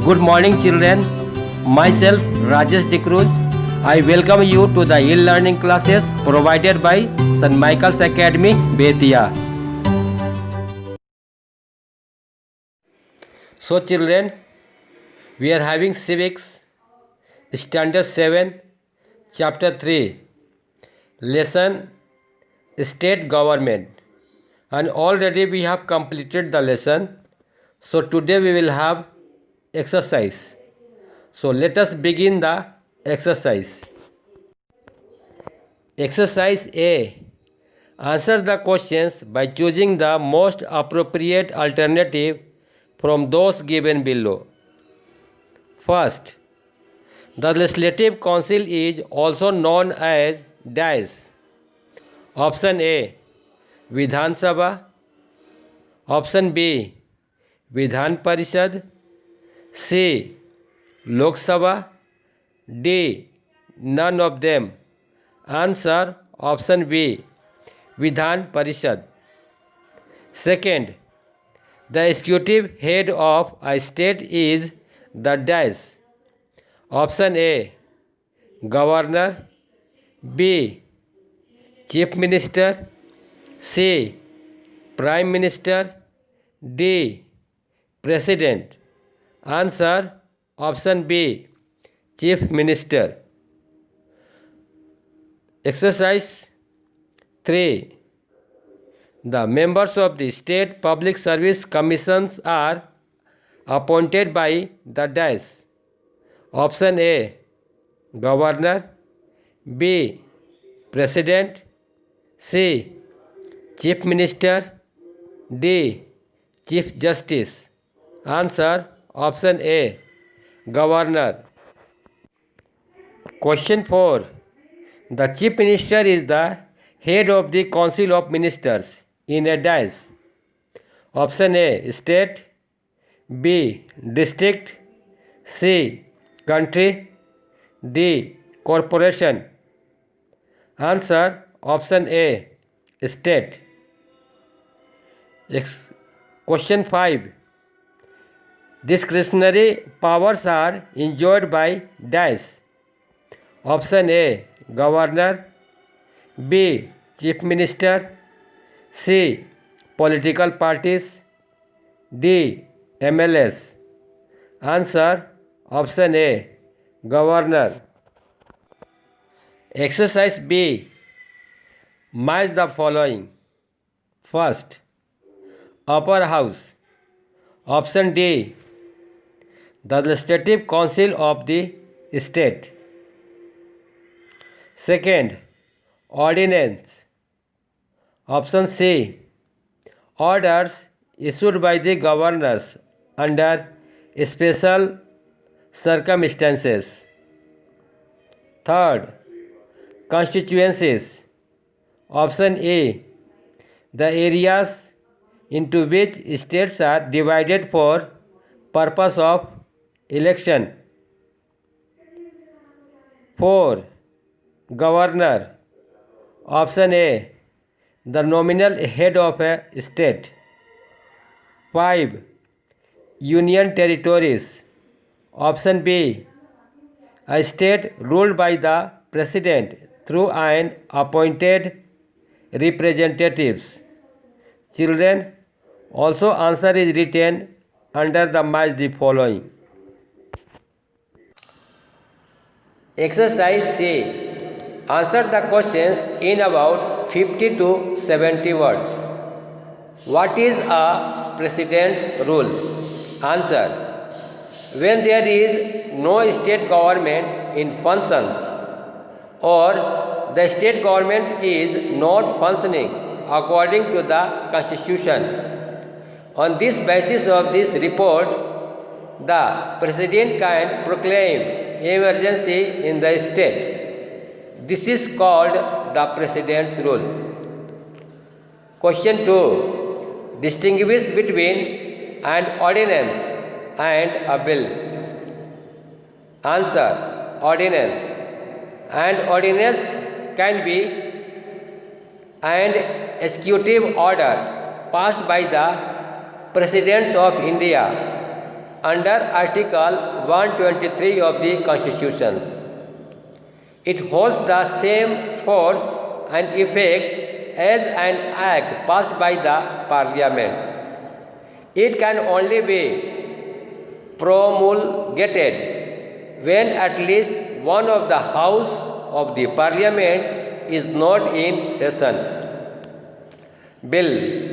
Good morning, children. Myself, Rajesh Dikruz. I welcome you to the e-learning classes provided by St. Michael's Academy, Betia. So, children, we are having Civics, Standard 7, Chapter 3, Lesson State Government. And already we have completed the lesson. So, today we will have exercise. So let us begin the exercise. Exercise A. Answer the questions by choosing the most appropriate alternative from those given below. First, the Legislative Council is also known as DAS. Option A, Vidhan Sabha. Option B, Vidhan Parishad. C, Lok Sabha. D, none of them. Answer option B, Vidhan Parishad. Second, the executive head of a state is the dash. Option A, Governor. B, Chief Minister. C, Prime Minister. D, President. Answer option B, Chief Minister. Exercise 3. The members of the State Public Service Commissions are appointed by the dash. Option A, Governor. B, President. C, Chief Minister. D, Chief Justice. Answer option A, Governor. Question 4. The Chief Minister is the head of the Council of Ministers in a dash. Option A, state. B, district. C, country. D, corporation. Answer option A, state. Question 5. Discretionary powers are enjoyed by dash. Option A, Governor. B, Chief Minister. C, political parties. D, MLS. Answer option A, Governor. Exercise B. Match the following. First, Upper House. Option D, the Legislative Council of the state. Second, Ordinance. Option C, orders issued by the governors under special circumstances. Third, Constituencies. Option A, the areas into which states are divided for purpose of election. 4. Governor. Option A, the nominal head of a state. 5. Union territories. Option B, a state ruled by the president through an appointed representatives. Children, also answer is written under the match the following. Exercise C. Answer the questions in about 50 to 70 words. What is a president's rule? Answer. When there is no state government in functions or the state government is not functioning according to the Constitution. On this basis of this report, the President can proclaim emergency in the state. This is called the President's rule. Question 2. Distinguish between an ordinance and a bill. Answer. Ordinance. An ordinance can be an executive order passed by the Presidents of India under Article 123 of the Constitution. It holds the same force and effect as an act passed by the Parliament. It can only be promulgated when at least one of the House of the Parliament is not in session. Bill.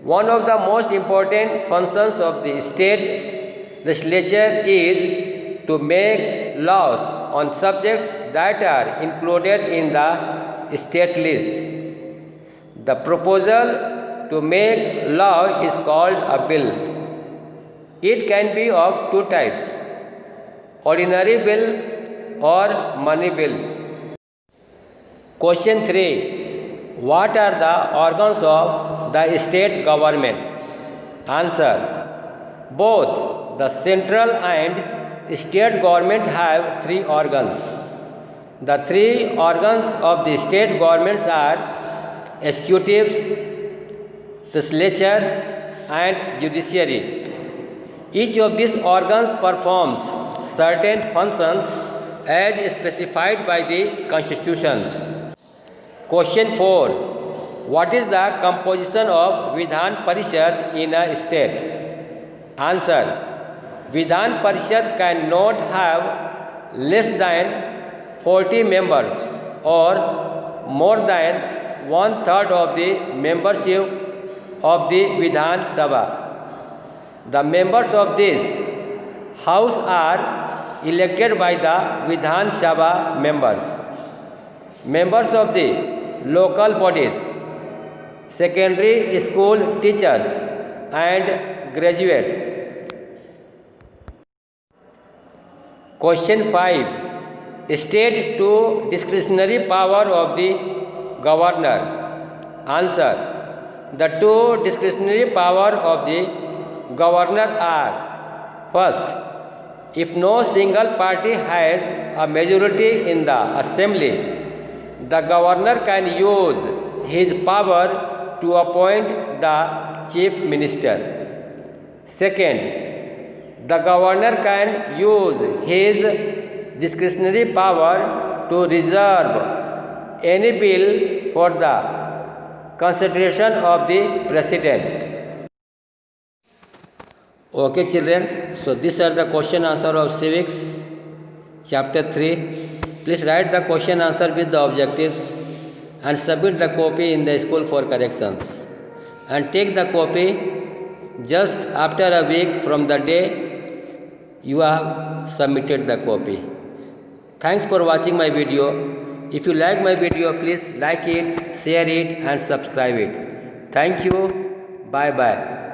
One of the most important functions of the state legislature is to make laws on subjects that are included in the state list. The proposal to make law is called a bill. It can be of two types, ordinary bill or money bill. Question 3. What are the organs of the state government? Answer. Both the central and state government have three organs. The three organs of the state governments are executive, legislature and judiciary. Each of these organs performs certain functions as specified by the constitutions. Question 4. What is the composition of Vidhan Parishad in a state? Answer. Vidhan Parishad cannot have less than 40 members or more than 1/3 of the membership of the Vidhan Sabha. The members of this house are elected by the Vidhan Sabha members. Members of the local bodies, secondary school teachers and graduates. Question 5. State two discretionary power of the governor. Answer. The two discretionary power of the governor are: first, if no single party has a majority in the assembly, the governor can use his power to appoint the chief minister. Second, the governor can use his discretionary power to reserve any bill for the consideration of the president. Okay children, so these are the question answer of civics chapter 3. Please write the question answer with the objectives and submit the copy in the school for corrections, and take the copy just after a week from the day you have submitted the copy. Thanks for watching my video. If you like my video, please like it, share it and subscribe it. Thank you. Bye bye.